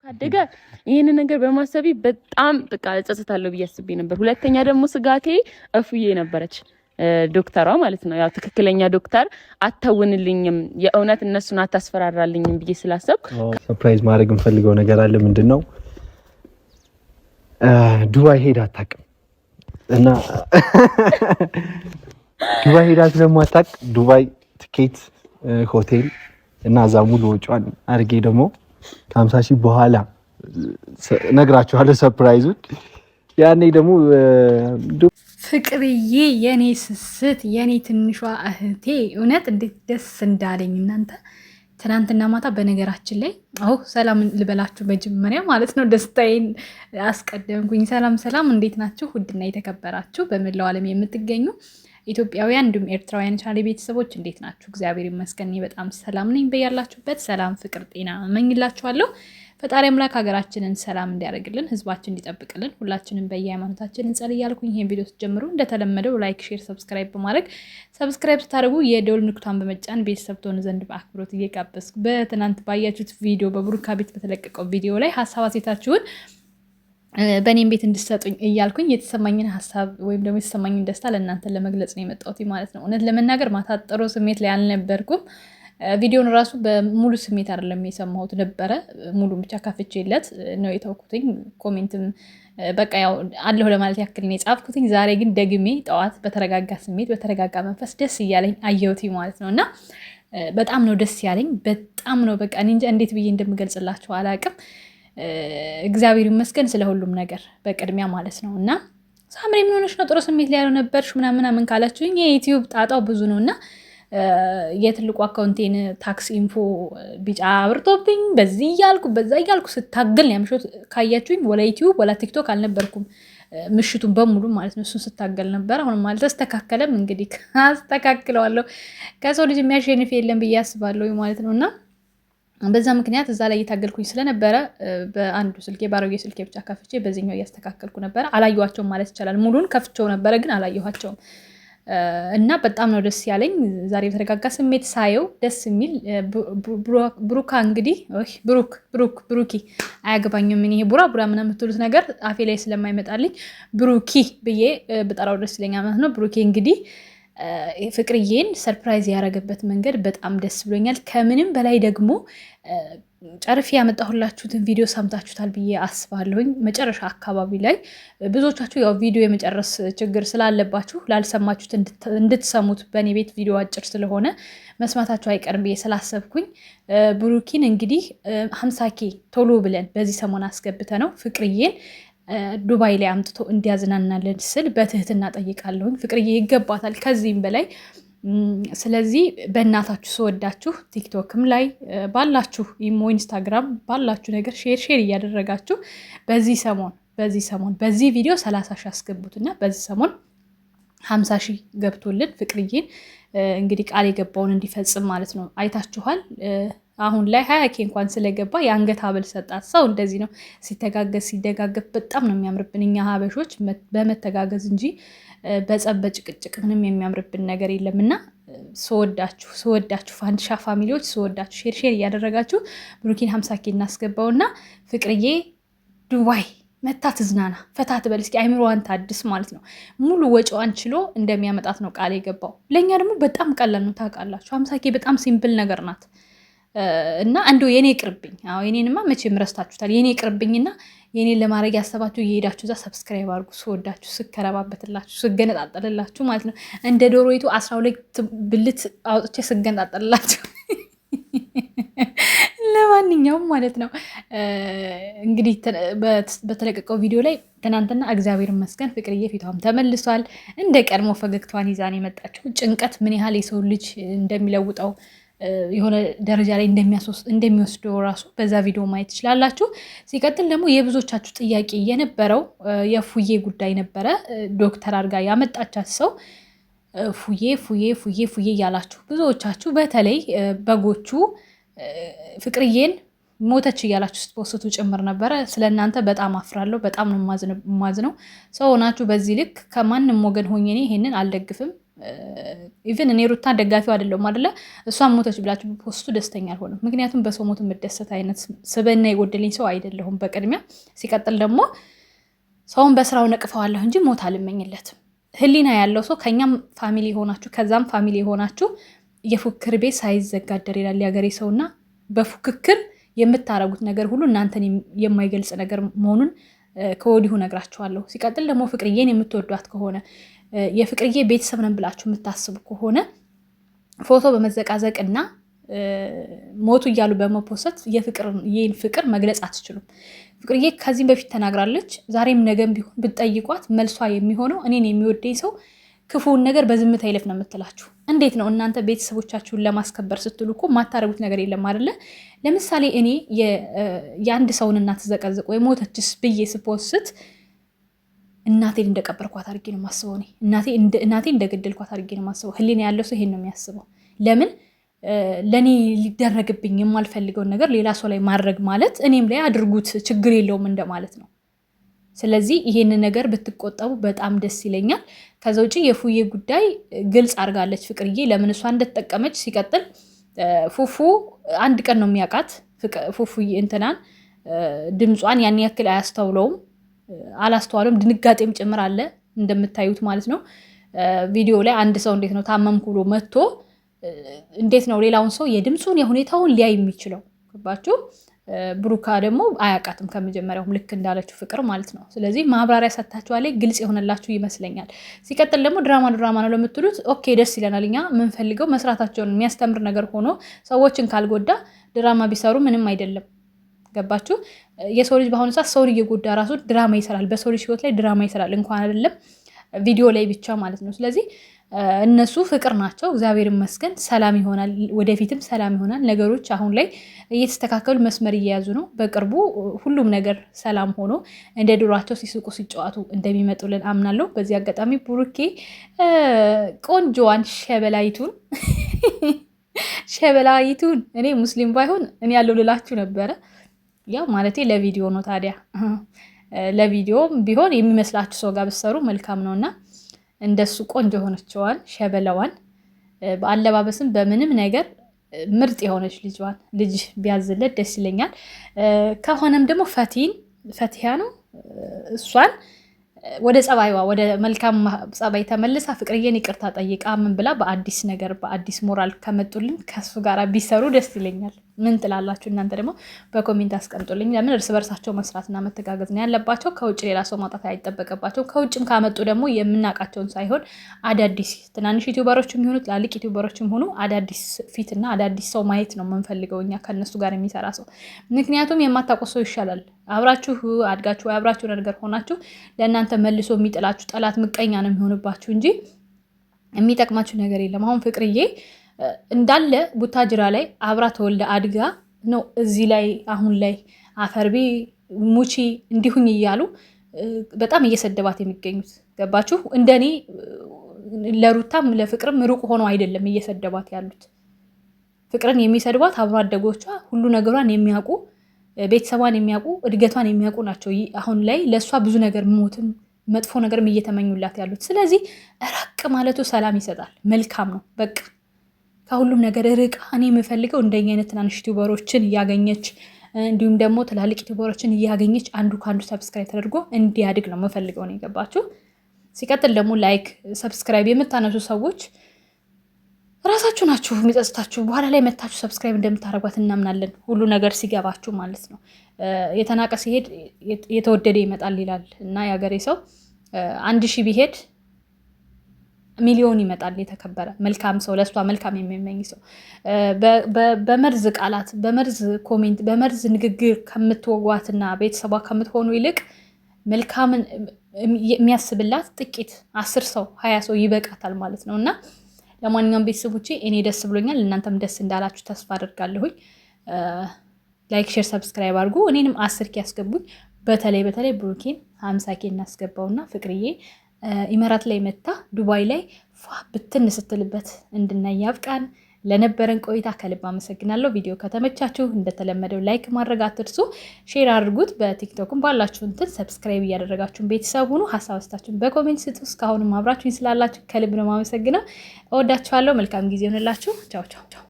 አደጋ ይሄን ነገር በማሰቤ በጣም በቃ ጸጸታለሁ ብዬ አስቤ ነበር። ሁለተኛ ደግሞ ስጋቴ እፉዬ ነበረች ዶክተሯ ማለት ነው። ያው ትክክለኛ ዶክተር አታውንልኝም የእውነት እነሱን አታስፈራራልኝም ብዬ ስላሰብኩ ሰርፕራይዝ ማድረግ እንፈልገው ነገር አለ። ምንድነው ዱባይ ሄዳ አታውቅም እና ዱባይ ሄዳ ስለማታውቅ ዱባይ ትኬት፣ ሆቴል እና እዛ ሙሉ ወጪዋን አድርጌ ደግሞ ከ50,000 በኋላ ነግራችኋለሁ ሰርፕራይዙን። ያኔ ደግሞ ፍቅርዬ የኔ ስስት የኔ ትንሿ እህቴ እውነት እንዴት ደስ እንዳለኝ እናንተ። ትናንትና ማታ በነገራችን ላይ ሰላም ልበላችሁ መጀመሪያ ማለት ነው። ደስታዬን አስቀደምኩኝ። ሰላም እንዴት ናችሁ? ውድና የተከበራችሁ በመላው ዓለም የምትገኙ ኢትዮጵያውያን እንዲሁም ኤርትራውያን ቻናሌ ቤተሰቦች እንዴት ናችሁ? እግዚአብሔር ይመስገን በጣም ሰላም ነኝ። በያላችሁበት ሰላም፣ ፍቅር፣ ጤና እመኝላችኋለሁ። ፈጣሪ አምላክ ሀገራችንን ሰላም እንዲያደርግልን፣ ህዝባችን እንዲጠብቅልን ሁላችንም በየሃይማኖታችን እንጸልይ እያልኩኝ ይሄን ቪዲዮ ስትጀምሩ እንደተለመደው ላይክ፣ ሼር፣ ሰብስክራይብ በማድረግ ሰብስክራይብ ስታደርጉ የደውል ምልክቱን በመጫን ቤተሰብ ትሆኑ ዘንድ በአክብሮት እየጋበዝኩ በትናንት ባያችሁት ቪዲዮ በብሩካ ቤት በተለቀቀው ቪዲዮ ላይ ሀሳብ አሴታችሁን በእኔም ቤት እንድሰጡኝ እያልኩኝ የተሰማኝን ሀሳብ ወይም ደግሞ የተሰማኝን ደስታ ለእናንተ ለመግለጽ ነው የመጣሁት ማለት ነው። እውነት ለመናገር ማታ ጥሩ ስሜት ላይ አልነበርኩም። ቪዲዮን ራሱ በሙሉ ስሜት አይደለም የሰማሁት ነበረ። ሙሉ ብቻ ከፍቼለት ነው የተውኩትኝ። ኮሜንትም በቃ ያው አለሁ ለማለት ያክል ነው የጻፍኩትኝ። ዛሬ ግን ደግሜ ጠዋት በተረጋጋ ስሜት በተረጋጋ መንፈስ ደስ እያለኝ አየሁት ማለት ነው እና በጣም ነው ደስ ያለኝ። በጣም ነው በቃ እንጃ እንዴት ብዬ እንደምገልጽላችሁ አላውቅም። እግዚአብሔር ይመስገን ስለ ሁሉም ነገር በቅድሚያ ማለት ነው እና ሳምሪ ምን ሆነሽ ነው ጥሩ ስሜት ላይ ያለው ነበርሽ ምናምን ካላችሁኝ የዩቲዩብ ጣጣው ብዙ ነው እና የትልቁ አካውንቴን ታክስ ኢንፎ ቢጫ አብርቶብኝ በዚህ እያልኩ በዛ እያልኩ ስታገል ያምሾት ካያችሁኝ ወላ ዩቲዩብ ወላ ቲክቶክ አልነበርኩም ምሽቱን በሙሉ ማለት ነው። እሱን ስታገል ነበር። አሁን ማለት ተስተካከለም እንግዲህ አስተካክለዋለሁ። ከሰው ልጅ የሚያሸንፍ የለም ብዬ አስባለሁ ማለት ነው እና በዛ ምክንያት እዛ ላይ እየታገልኩኝ ስለነበረ በአንዱ ስልኬ ባሮጌ ስልኬ ብቻ ከፍቼ በዚህኛው እያስተካከልኩ ነበረ። አላየኋቸውም ማለት ይቻላል። ሙሉን ከፍቼው ነበረ ግን አላየኋቸውም እና በጣም ነው ደስ ያለኝ። ዛሬ በተረጋጋ ስሜት ሳየው ደስ የሚል ብሩካ እንግዲህ ብሩኪ አያገባኝም። ምን ይሄ ቡራ ምናምን የምትሉት ነገር አፌ ላይ ስለማይመጣልኝ ብሩኪ ብዬ በጠራው ደስ ይለኛል ማለት ነው። ብሩኪ እንግዲህ ፍቅርዬን ሰርፕራይዝ ያደረገበት መንገድ በጣም ደስ ብሎኛል። ከምንም በላይ ደግሞ ጨርፌ ያመጣሁላችሁትን ቪዲዮ ሰምታችሁታል ብዬ አስባለሁኝ። መጨረሻ አካባቢ ላይ ብዙዎቻችሁ ያው ቪዲዮ የመጨረስ ችግር ስላለባችሁ ላልሰማችሁት እንድትሰሙት በእኔ ቤት ቪዲዮ አጭር ስለሆነ መስማታችሁ አይቀርም ብዬ ስላሰብኩኝ ብሩኪን እንግዲህ 50K ቶሎ ብለን በዚህ ሰሞን አስገብተ ነው ፍቅርዬን ዱባይ ላይ አምጥቶ እንዲያዝናናለን ስል በትህትና ጠይቃለሁኝ። ፍቅርዬ ይገባታል ከዚህም በላይ። ስለዚህ በእናታችሁ ስወዳችሁ ቲክቶክም ላይ ባላችሁ ኢሞ፣ ኢንስታግራም ባላችሁ ነገር ሼር እያደረጋችሁ በዚህ ሰሞን በዚህ ቪዲዮ 30,000 አስገቡትና በዚህ ሰሞን 50,000 ገብቶልን ፍቅርዬን እንግዲህ ቃል የገባውን እንዲፈጽም ማለት ነው። አይታችኋል። አሁን ላይ 20K እንኳን ስለገባ የአንገት ሀብል ሰጣት። ሰው እንደዚህ ነው ሲተጋገዝ ሲደጋገፍ በጣም ነው የሚያምርብን እኛ ሀበሾች በመተጋገዝ እንጂ በጸብ በጭቅጭቅ ምንም የሚያምርብን ነገር የለምና ስወዳችሁ ፋንድሻ ፋሚሊዎች ስወዳችሁ ሼር እያደረጋችሁ ብሩኪን 50K እናስገባውና ፍቅርዬ ዱባይ መታ ትዝናና ፈታ ትበል እስኪ አይምሮዋን ታድስ ማለት ነው። ሙሉ ወጪዋን ችሎ እንደሚያመጣት ነው ቃል የገባው። ለእኛ ደግሞ በጣም ቀላል ነው ታውቃላችሁ። 50K በጣም ሲምፕል ነገር ናት እና እንደው የኔ ቅርብኝ የኔንማ መቼም ረስታችሁታል። የኔ ቅርብኝና የኔን ለማድረግ ያሰባችሁ እየሄዳችሁ እዛ ሰብስክራይብ አድርጉ። ስወዳችሁ ስከረባበትላችሁ ስገነጣጠልላችሁ ማለት ነው። እንደ ዶሮይቱ 12 ብልት አውጥቼ ስገነጣጠልላችሁ ለማንኛውም ማለት ነው እንግዲህ በተለቀቀው ቪዲዮ ላይ ትናንትና እግዚአብሔር ይመስገን ፍቅርዬ ፊቷም ተመልሷል። እንደ ቀድሞ ፈገግታዋን ይዛን የመጣችው ጭንቀት ምን ያህል የሰው ልጅ እንደሚለውጠው የሆነ ደረጃ ላይ እንደሚወስደው ራሱ በዛ ቪዲዮ ማየት ትችላላችሁ። ሲቀጥል ደግሞ የብዙዎቻችሁ ጥያቄ የነበረው የፉዬ ጉዳይ ነበረ። ዶክተር አድርጋ ያመጣቻት ሰው ፉዬ እያላችሁ ብዙዎቻችሁ በተለይ በጎቹ ፍቅርዬን ሞተች እያላችሁ ስትፖስቱ ጭምር ነበረ። ስለ እናንተ በጣም አፍራለሁ። በጣም ነው ማዝነው። ሰው ሆናችሁ በዚህ ልክ ከማንም ወገን ሆኜ እኔ ይሄንን አልደግፍም። ኢቭን እኔ ሩታ ደጋፊው አይደለሁም አይደለ? እሷን ሞተች ብላችሁ ፖስቱ ደስተኛ አልሆነም። ምክንያቱም በሰው ሞት የምደሰት አይነት ስብዕና የጎደለኝ ሰው አይደለሁም በቅድሚያ። ሲቀጥል ደግሞ ሰውን በስራው ነቅፈዋለሁ እንጂ ሞት አልመኝለትም። ህሊና ያለው ሰው ከኛም ፋሚሊ የሆናችሁ ከዛም ፋሚሊ የሆናችሁ የፉክክር ቤት ሳይዘጋ አደር ይላል የሀገሬ ሰውና በፉክክር የምታረጉት ነገር ሁሉ እናንተን የማይገልጽ ነገር መሆኑን ከወዲሁ ነግራችኋለሁ። ሲቀጥል ደግሞ ፍቅርዬን የምትወዷት ከሆነ የፍቅርዬ ቤተሰብ ነን ብላችሁ የምታስቡ ከሆነ ፎቶ በመዘቃዘቅና ሞቱ እያሉ በመፖሰት የፍቅርዬን ፍቅር መግለጽ አትችሉም። ፍቅርዬ ከዚህም በፊት ተናግራለች። ዛሬም ነገም ቢሆን ብትጠይቋት መልሷ የሚሆነው እኔን የሚወደኝ ሰው ክፉውን ነገር በዝምታ ይለፍ ነው የምትላችሁ። እንዴት ነው እናንተ ቤተሰቦቻችሁን ለማስከበር ስትሉ እኮ ማታረጉት ነገር የለም አይደለ? ለምሳሌ እኔ የአንድ ሰውን እናት ዘቀዝቅ ወይ ሞተችስ ብዬ ስፖስት እናቴን እንደቀበርኳት አድርጌ ነው የማስበው። እናቴ እንደገደልኳት አድርጌ ነው የማስበው። ህሊና ያለው ሰው ይሄን ነው የሚያስበው። ለምን ለእኔ ሊደረግብኝ የማልፈልገውን ነገር ሌላ ሰው ላይ ማድረግ ማለት እኔም ላይ አድርጉት ችግር የለውም እንደማለት ነው። ስለዚህ ይሄን ነገር ብትቆጠቡ በጣም ደስ ይለኛል። ከዛ ውጪ የፉዬ ጉዳይ ግልጽ አድርጋለች ፍቅርዬ ለምን እሷ እንደተጠቀመች። ሲቀጥል ፉፉ አንድ ቀን ነው የሚያውቃት። ፉፉዬ እንትናን ድምጿን ያን ያክል አያስተውለውም፣ አላስተዋለውም። ድንጋጤም ጭምር አለ እንደምታዩት ማለት ነው። ቪዲዮ ላይ አንድ ሰው እንዴት ነው ታመምኩ ብሎ መጥቶ እንዴት ነው ሌላውን ሰው የድምፁን የሁኔታውን ሊያይ የሚችለው? ገባችሁ? ብሩካ ደግሞ አያውቃትም ከመጀመሪያውም ልክ እንዳለችው ፍቅር ማለት ነው። ስለዚህ ማብራሪያ ሰጥታችኋለች፣ ግልጽ የሆነላችሁ ይመስለኛል። ሲቀጥል ደግሞ ድራማ ነው ለምትሉት ኦኬ ደስ ይለናል። እኛ የምንፈልገው መስራታቸውን የሚያስተምር ነገር ሆኖ ሰዎችን ካልጎዳ ድራማ ቢሰሩ ምንም አይደለም። ገባችሁ? የሰው ልጅ በአሁኑ ሰዓት ሰውን እየጎዳ ራሱ ድራማ ይሰራል። በሰው ልጅ ህይወት ላይ ድራማ ይሰራል፣ እንኳን አይደለም ቪዲዮ ላይ ብቻ ማለት ነው። ስለዚህ እነሱ ፍቅር ናቸው። እግዚአብሔር ይመስገን ሰላም ይሆናል፣ ወደፊትም ሰላም ይሆናል። ነገሮች አሁን ላይ እየተስተካከሉ መስመር እየያዙ ነው። በቅርቡ ሁሉም ነገር ሰላም ሆኖ እንደ ድሯቸው ሲስቁ ሲጫወቱ እንደሚመጡልን አምናለሁ። በዚህ አጋጣሚ ብሩኬ ቆንጆዋን ሸበላይቱን እኔ ሙስሊም ባይሆን እኔ ያለው ልላችሁ ነበረ። ያው ማለቴ ለቪዲዮ ነው። ታዲያ ለቪዲዮ ቢሆን የሚመስላችሁ ሰው ጋር ብትሰሩ መልካም ነውና እንደሱ ቆንጆ ሆነችዋን ሸበላዋን በአለባበስም በምንም ነገር ምርጥ የሆነች ልጅ ቢያዝለት ደስ ይለኛል። ከሆነም ደግሞ ፈቲያ ነው እሷን ወደ ጸባይዋ ወደ መልካም ጸባይ ተመልሳ ፍቅርዬን ይቅርታ ጠይቃ ምን ብላ በአዲስ ነገር በአዲስ ሞራል ከመጡልን ከሱ ጋር ቢሰሩ ደስ ይለኛል። ምን ትላላችሁ እናንተ? ደግሞ በኮሜንት አስቀምጡልኝ። ለምን እርስ በርሳቸው መስራትና መተጋገዝ ነው ያለባቸው። ከውጭ ሌላ ሰው ማውጣት አይጠበቅባቸው። ከውጭም ካመጡ ደግሞ የምናውቃቸውን ሳይሆን አዳዲስ ትናንሽ ዩቲዩበሮችም ይሁኑ ትላልቅ ዩቲዩበሮችም ሆኑ አዳዲስ ፊትና አዳዲስ ሰው ማየት ነው የምንፈልገው እኛ ከነሱ ጋር የሚሰራ ሰው። ምክንያቱም የማታውቁት ሰው ይሻላል። አብራችሁ አድጋችሁ አብራችሁ ነገር ሆናችሁ ለእናንተ መልሶ የሚጥላችሁ ጠላት ምቀኛ ነው የሚሆንባችሁ እንጂ የሚጠቅማችሁ ነገር የለም። አሁን ፍቅርዬ እንዳለ ቡታጅራ ላይ አብራ ተወልደ አድጋ ነው እዚህ ላይ አሁን ላይ አፈርቢ ሙቺ እንዲሁኝ እያሉ በጣም እየሰደባት የሚገኙት ገባችሁ? እንደኔ ለሩታም ለፍቅርም ሩቅ ሆኖ አይደለም እየሰደባት ያሉት። ፍቅርን የሚሰድባት አብሮ አደጎቿ ሁሉ ነገሯን የሚያውቁ ቤተሰቧን የሚያውቁ እድገቷን የሚያውቁ ናቸው። አሁን ላይ ለእሷ ብዙ ነገር ሞትም መጥፎ ነገርም እየተመኙላት ያሉት። ስለዚህ ራቅ ማለቱ ሰላም ይሰጣል፣ መልካም ነው። በቃ ከሁሉም ነገር ርቃ እኔ የምፈልገው እንደኛ አይነት ትናንሽ ዩቲዩበሮችን እያገኘች እንዲሁም ደግሞ ትላልቅ ዩቲዩበሮችን እያገኘች አንዱ ከአንዱ ሰብስክራይብ ተደርጎ እንዲያድግ ነው የምፈልገው ነው። የገባችሁ? ሲቀጥል ደግሞ ላይክ ሰብስክራይብ የምታነሱ ሰዎች ራሳችሁ ናችሁ የሚጸጽታችሁ። በኋላ ላይ መታችሁ ሰብስክራይብ እንደምታደርጓት እናምናለን። ሁሉ ነገር ሲገባችሁ ማለት ነው። የተናቀ ሲሄድ የተወደደ ይመጣል ይላል እና የሀገሬ ሰው 1000 ቢሄድ ሚሊዮን ይመጣል። የተከበረ መልካም ሰው ለእሷ መልካም የሚመኝ ሰው በመርዝ ቃላት፣ በመርዝ ኮሜንት፣ በመርዝ ንግግር ከምትወጓትና ቤተሰቧ ከምትሆኑ ይልቅ መልካምን የሚያስብላት ጥቂት 10 ሰው 20 ሰው ይበቃታል ማለት ነው። እና ለማንኛውም ቤተሰቦቼ እኔ ደስ ብሎኛል፣ እናንተም ደስ እንዳላችሁ ተስፋ አድርጋለሁኝ። ላይክ፣ ሼር፣ ሰብስክራይብ አድርጉ። እኔንም 10 ኬ ያስገቡኝ። በተለይ ብሩኬን 50 ኬ እናስገባውና ፍቅርዬ ኢማራት ላይ መታ ዱባይ ላይ ብትን ስትልበት እንድናይ ያብቃን። ለነበረን ቆይታ ከልብ አመሰግናለሁ። ቪዲዮ ከተመቻችሁ እንደተለመደው ላይክ ማድረግ አትርሱ፣ ሼር አድርጉት። በቲክቶክም ባላችሁ እንትን ሰብስክራይብ እያደረጋችሁን ቤተሰብ ሁኑ። ሀሳብ አስተያየታችሁን በኮሜንት ስጡ። እስካሁንም አብራችሁኝ ስላላችሁ ከልብ ነው የማመሰግነው። እወዳችኋለሁ። መልካም ጊዜ ይሆንላችሁ። ቻው ቻው ቻው።